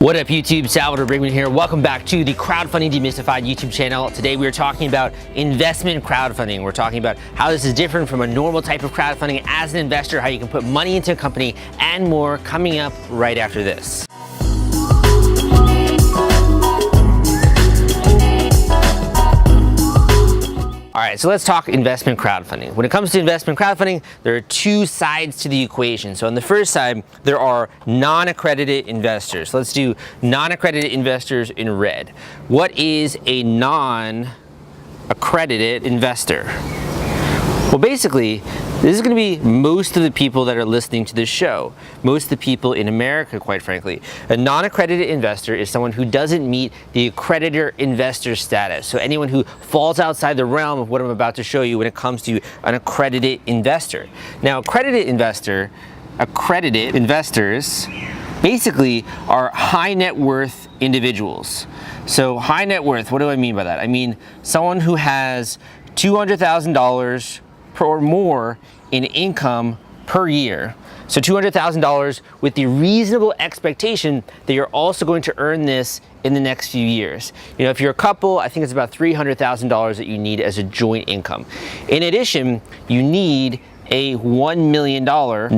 What up YouTube, Salvador Briggman here. Welcome back to the Crowdfunding Demystified YouTube channel. Today we are talking about investment crowdfunding. We're talking about how this is different from a normal type of crowdfunding as an investor, how you can put money into a company, and more coming up right after this. All right, so let's talk investment crowdfunding. When it comes to investment crowdfunding, there are two sides to the equation. So on the first side, there are non-accredited investors. Let's do non-accredited investors in red. What is a non-accredited investor? Well, basically, this is going to be most of the people that are listening to this show, most of the people in America, quite frankly. A non-accredited investor is someone who doesn't meet the accreditor investor status. So anyone who falls outside the realm of what I'm about to show you when it comes to an accredited investor. Now, accredited investors basically are high net worth individuals. So high net worth, what do I mean by that? I mean someone who has $200,000 or more in income per year. So $200,000 with the reasonable expectation that you're also going to earn this in the next few years. You know, if you're a couple, I think it's about $300,000 that you need as a joint income. In addition, you need a $1 million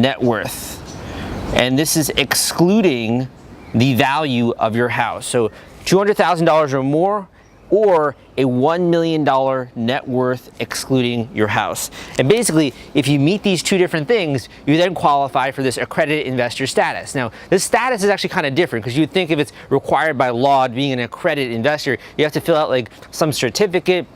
net worth. And this is excluding the value of your house. So $200,000 or more, or a $1 million net worth excluding your house. And basically, if you meet these two different things, you then qualify for this accredited investor status. Now, this status is actually kind of different because you'd think if it's required by law being an accredited investor, you have to fill out like some certificate,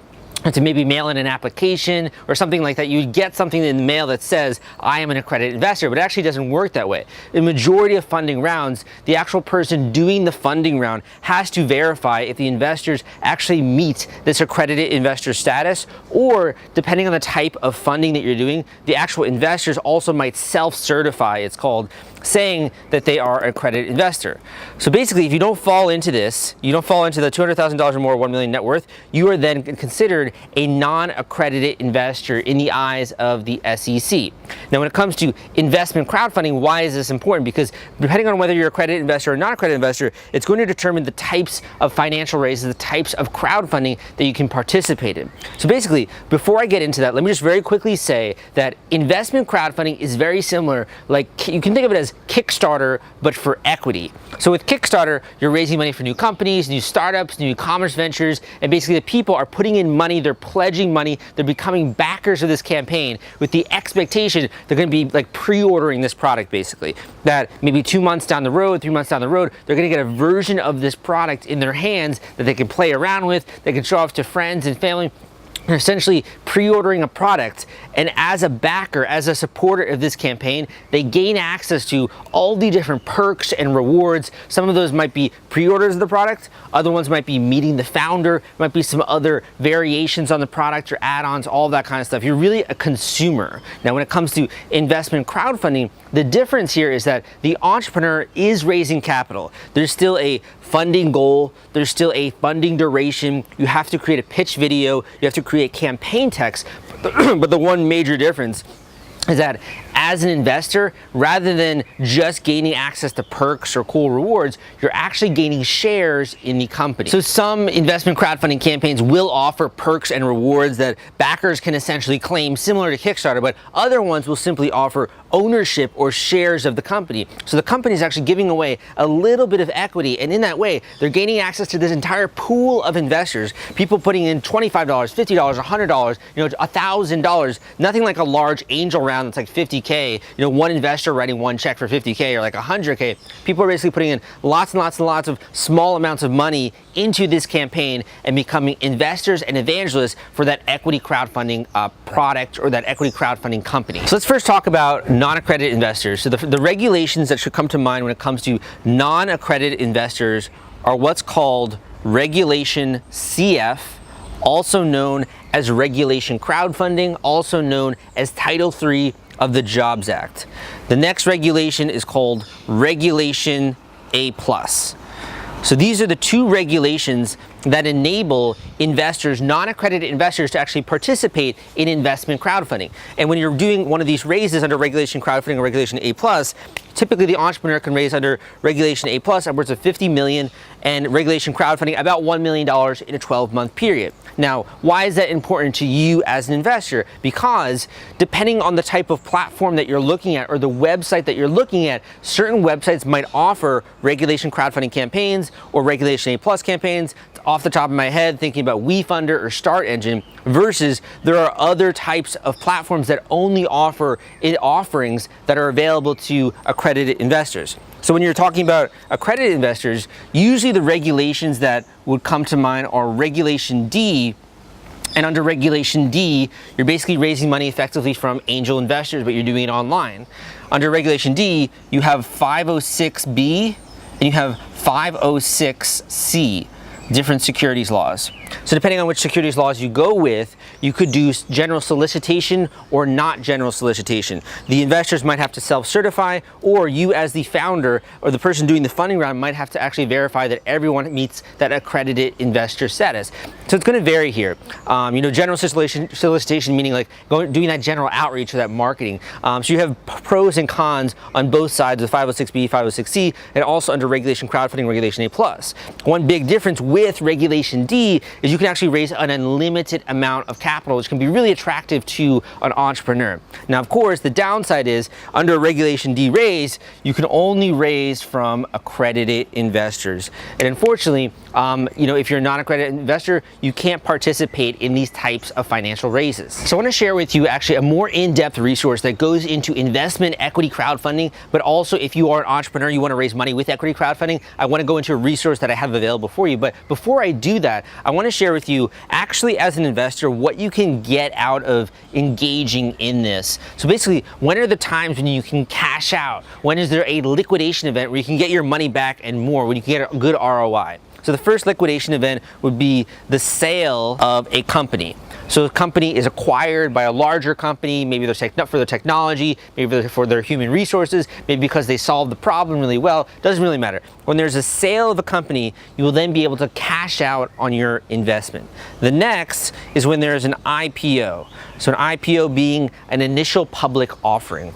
to maybe mail in an application or something like that. You'd get something in the mail that says, I am an accredited investor, but it actually doesn't work that way. In the majority of funding rounds, the actual person doing the funding round has to verify if the investors actually meet this accredited investor status, or depending on the type of funding that you're doing, the actual investors also might self-certify, it's called, saying that they are an accredited investor. So basically, if you don't fall into this, you don't fall into the $200,000 or more, 1 million net worth, you are then considered a non-accredited investor in the eyes of the SEC. Now, when it comes to investment crowdfunding, why is this important? Because depending on whether you're an accredited investor or not accredited investor, it's going to determine the types of financial raises, the types of crowdfunding that you can participate in. So basically, before I get into that, let me just very quickly say that investment crowdfunding is very similar, like you can think of it as Kickstarter, but for equity. So with Kickstarter, you're raising money for new companies, new startups, new e-commerce ventures, and basically the people are putting in money, they're pledging money, they're becoming backers of this campaign with the expectation they're going to be like pre-ordering this product, basically. That maybe 2 months down the road, 3 months down the road, they're going to get a version of this product in their hands that they can play around with, they can show off to friends and family. They're essentially pre-ordering a product, and as a backer, as a supporter of this campaign, they gain access to all the different perks and rewards. Some of those might be pre-orders of the product, other ones might be meeting the founder, might be some other variations on the product or add-ons, all that kind of stuff. You're really a consumer. Now, when it comes to investment crowdfunding, the difference here is that the entrepreneur is raising capital. There's still a funding goal, there's still a funding duration, you have to create a pitch video, you have to create campaign text, but the one major difference is that as an investor, rather than just gaining access to perks or cool rewards, you're actually gaining shares in the company. So some investment crowdfunding campaigns will offer perks and rewards that backers can essentially claim, similar to Kickstarter, but other ones will simply offer ownership or shares of the company. So the company is actually giving away a little bit of equity, and in that way, they're gaining access to this entire pool of investors, people putting in $25, $50, $100, $1,000, nothing like a large angel round that's like 50K, one investor writing one check for 50K or like 100K. People are basically putting in lots and lots and lots of small amounts of money into this campaign and becoming investors and evangelists for that equity crowdfunding product or that equity crowdfunding company. So let's first talk about non-accredited investors. So the regulations that should come to mind when it comes to non-accredited investors are what's called Regulation CF, also known as Regulation Crowdfunding, also known as Title III of the Jobs Act. The next regulation is called Regulation A+. So these are the two regulations that enable investors, non-accredited investors, to actually participate in investment crowdfunding. And when you're doing one of these raises under Regulation Crowdfunding or Regulation A+, typically the entrepreneur can raise under Regulation A+ upwards of $50 million, and Regulation Crowdfunding about $1 million in a 12-month period. Now, why is that important to you as an investor? Because depending on the type of platform that you're looking at or the website that you're looking at, certain websites might offer Regulation Crowdfunding campaigns or Regulation A+ campaigns. Off the top of my head, thinking about WeFunder or Start Engine, versus there are other types of platforms that only offer offerings that are available to accredited investors. So when you're talking about accredited investors, usually the regulations that would come to mind are Regulation D. And under Regulation D, you're basically raising money effectively from angel investors, but you're doing it online. Under Regulation D, you have 506B and you have 506C. Different securities laws. So depending on which securities laws you go with, you could do general solicitation or not general solicitation. The investors might have to self-certify, or you as the founder or the person doing the funding round might have to actually verify that everyone meets that accredited investor status. So it's going to vary here. General solicitation meaning like doing that general outreach or that marketing. So you have pros and cons on both sides of 506B, 506C, and also under Regulation Crowdfunding, Regulation A+. One big difference with Regulation D is you can actually raise an unlimited amount of capital, which can be really attractive to an entrepreneur. Now, of course, the downside is under Regulation D raise, you can only raise from accredited investors. And unfortunately, if you're a non-accredited investor, you can't participate in these types of financial raises. So I want to share with you actually a more in-depth resource that goes into investment equity crowdfunding, but also if you are an entrepreneur, you want to raise money with equity crowdfunding, I want to go into a resource that I have available for you. But before I do that, I want to share with you actually as an investor what you can get out of engaging in this. So basically, when are the times when you can cash out? When is there a liquidation event where you can get your money back and more, when you can get a good ROI? So the first liquidation event would be the sale of a company. So a company is acquired by a larger company, maybe they're for their technology, maybe for their human resources, maybe because they solved the problem really well, doesn't really matter. When there's a sale of a company, you will then be able to cash out on your investment. The next is when there's an IPO. So an IPO being an initial public offering.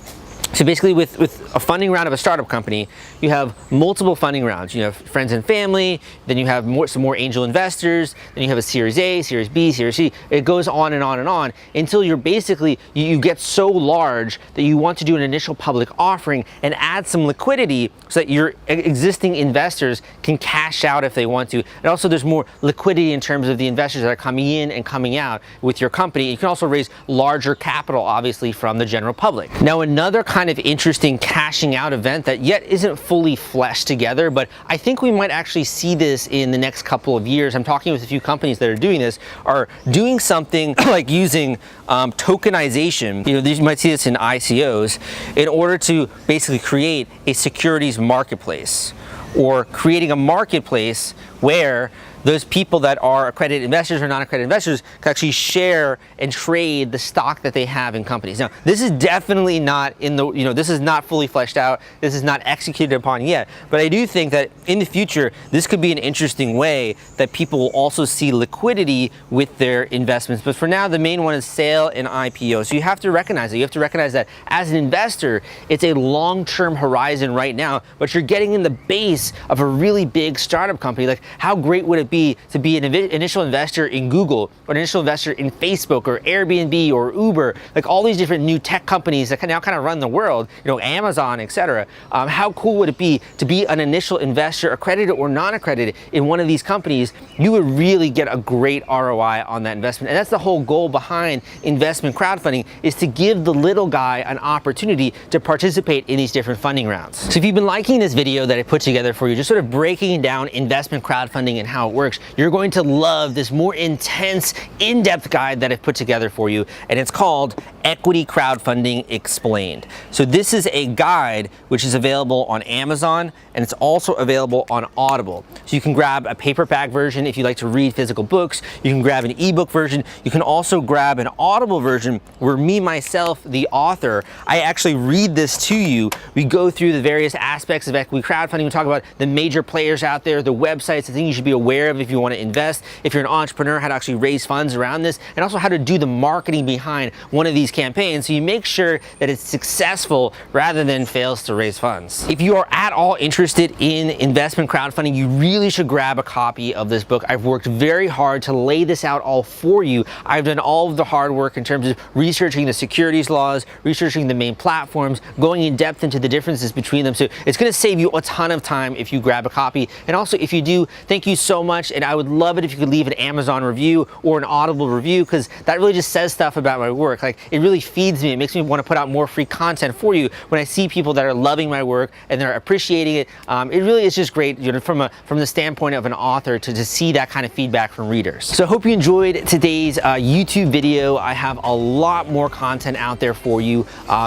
So basically with a funding round of a startup company, you have multiple funding rounds. You have friends and family, then you have some more angel investors, then you have a Series A, Series B, Series C. It goes on and on and on until you're basically, you get so large that you want to do an initial public offering and add some liquidity so that your existing investors can cash out if they want to. And also there's more liquidity in terms of the investors that are coming in and coming out with your company. You can also raise larger capital, obviously, from the general public. Now, another kind of interesting cashing out event that yet isn't fully fleshed together, but I think we might actually see this in the next couple of years. I'm talking with a few companies that are doing this, are doing something like using tokenization. You might see this in ICOs in order to basically create a securities marketplace, or creating a marketplace where those people that are accredited investors or non-accredited investors can actually share and trade the stock that they have in companies. Now, this is definitely not this is not fully fleshed out. This is not executed upon yet. But I do think that in the future, this could be an interesting way that people will also see liquidity with their investments. But for now, the main one is sale and IPO. So you have to recognize it. You have to recognize that as an investor, it's a long-term horizon right now, but you're getting in the base of a really big startup company. Like, how great would it be to be an initial investor in Google, or an initial investor in Facebook or Airbnb or Uber, like all these different new tech companies that can now kind of run the world, Amazon, etc. How cool would it be to be an initial investor, accredited or non-accredited, in one of these companies? You would really get a great ROI on that investment. And that's the whole goal behind investment crowdfunding, is to give the little guy an opportunity to participate in these different funding rounds. So if you've been liking this video that I put together for you, just sort of breaking down investment crowdfunding and how it works, you're going to love this more intense, in-depth guide that I've put together for you, and it's called Equity Crowdfunding Explained. So this is a guide which is available on Amazon, and it's also available on Audible. So you can grab a paperback version if you like to read physical books. You can grab an ebook version. You can also grab an Audible version where me, myself, the author, I actually read this to you. We go through the various aspects of equity crowdfunding. We talk about the major players out there, the websites, the things you should be aware of if you want to invest, if you're an entrepreneur, how to actually raise funds around this, and also how to do the marketing behind one of these campaigns so you make sure that it's successful rather than fails to raise funds. If you are at all interested in investment crowdfunding, you really should grab a copy of this book. I've worked very hard to lay this out all for you. I've done all of the hard work in terms of researching the securities laws, researching the main platforms, going in depth into the differences between them. So it's going to save you a ton of time if you grab a copy. And also, if you do, thank you so much. And I would love it if you could leave an Amazon review or an Audible review, because that really just says stuff about my work. Like, it really feeds me. It makes me want to put out more free content for you when I see people that are loving my work and they're appreciating it. It really is just great, you know, from the standpoint of an author to see that kind of feedback from readers. So I hope you enjoyed today's YouTube video. I have a lot more content out there for you.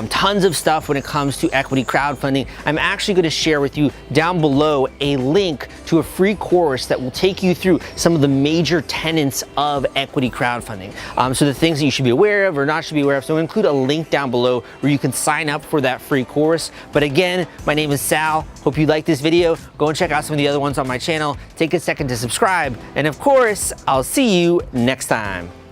Tons of stuff when it comes to equity crowdfunding. I'm actually going to share with you down below a link to a free course that will take you through some of the major tenets of equity crowdfunding. So the things that you should be aware of or not should be aware of. So I'll include a link down below where you can sign up for that free course. But again, my name is Sal. Hope you liked this video. Go and check out some of the other ones on my channel. Take a second to subscribe. And of course, I'll see you next time.